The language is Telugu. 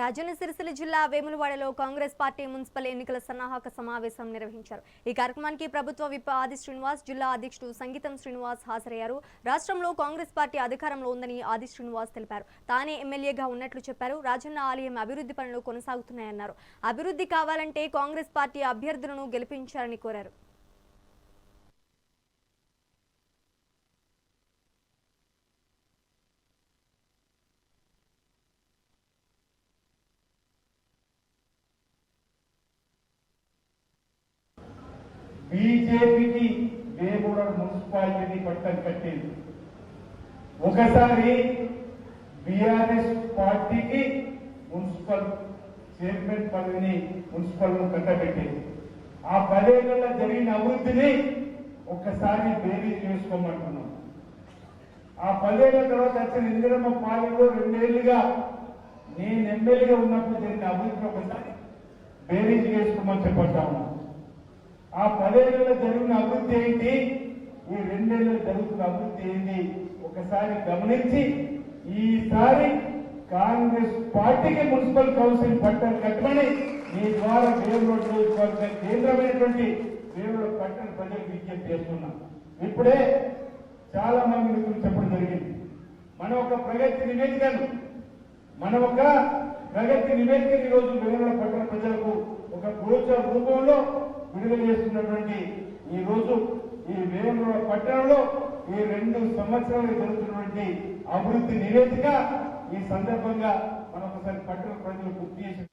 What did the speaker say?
రాజన్న సిరిసిల్ల జిల్లా వేములవాడలో కాంగ్రెస్ పార్టీ మున్సిపల్ ఎన్నికల సన్నాహక సమావేశం నిర్వహించారు। ఈ కార్యక్రమానికి ప్రభుత్వ విప్ ఆది శ్రీనివాస్, జిల్లా అధ్యక్షుడు సంగీతం శ్రీనివాస్ హాజరయ్యారు। రాష్ట్రంలో కాంగ్రెస్ పార్టీ అధికారంలో ఉందని ఆది శ్రీనివాస్ తెలిపారు। తానే ఎమ్మెల్యేగా ఉన్నట్లు చెప్పారు। రాజన్న ఆలయం అభివృద్ధి పనులు కొనసాగుతున్నాయన్నారు। అభివృద్ధి కావాలంటే కాంగ్రెస్ పార్టీ అభ్యర్థులను గెలిపించాలని కోరారు। बीजेपी వేమూరు మున్సిపాలిటీ పట్టం కట్టింది। ఒకసారి బీఆర్ఎస్ పార్టీకి మున్సిపల్ చైర్మన్ పదవిని మున్సిపల్ కట్టబెట్టింది। ఆ 10 ఏళ్లలో జరిగిన అభివృద్ధిని ఒక్కసారి బేరీ చేసుకోమంటున్నాం। ఆ 10 ఏళ్ల తర్వాత వచ్చిన ఇందిరమ్మ పాలనలో 2 ఏళ్లుగా నేను ఎమ్మెల్యేగా ఉన్నప్పుడు జరిగిన అభివృద్ధిని ఒకసారి బేరీ చేసుకోమని చెప్పంటాము। ఆ 10 ఏళ్లలో జరిగిన అభివృద్ధి ఏంటి, ఈ 2 ఏళ్లలో జరుగుతున్న అభివృద్ధి ఏంటి ఒకసారి గమనించి ఈసారి కాంగ్రెస్ పార్టీకి మున్సిపల్ కౌన్సిల్ పట్టణ కట్టమని మీ ద్వారా వేమూరు నియోజకవర్గ కేంద్రమైనటువంటి వేమూరు పట్టణ ప్రజలకు విజ్ఞప్తి చేస్తున్నాం। ఇప్పుడే చాలా మంది మిత్రులు చెప్పడం జరిగింది, మన ఒక ప్రగతి నివేదికను ఈరోజు వేమూరు పట్టణ ప్రజలకు ఒక గోచర రూపంలో విడుదల చేస్తున్నటువంటి ఈ రోజు ఈ వేమూరు పట్టణంలో ఈ 2 సంవత్సరాలు జరుగుతున్నటువంటి అభివృద్ధి నివేదిక ఈ సందర్భంగా మనం ఒకసారి పట్టణ ప్రజలు గుర్తు చేసి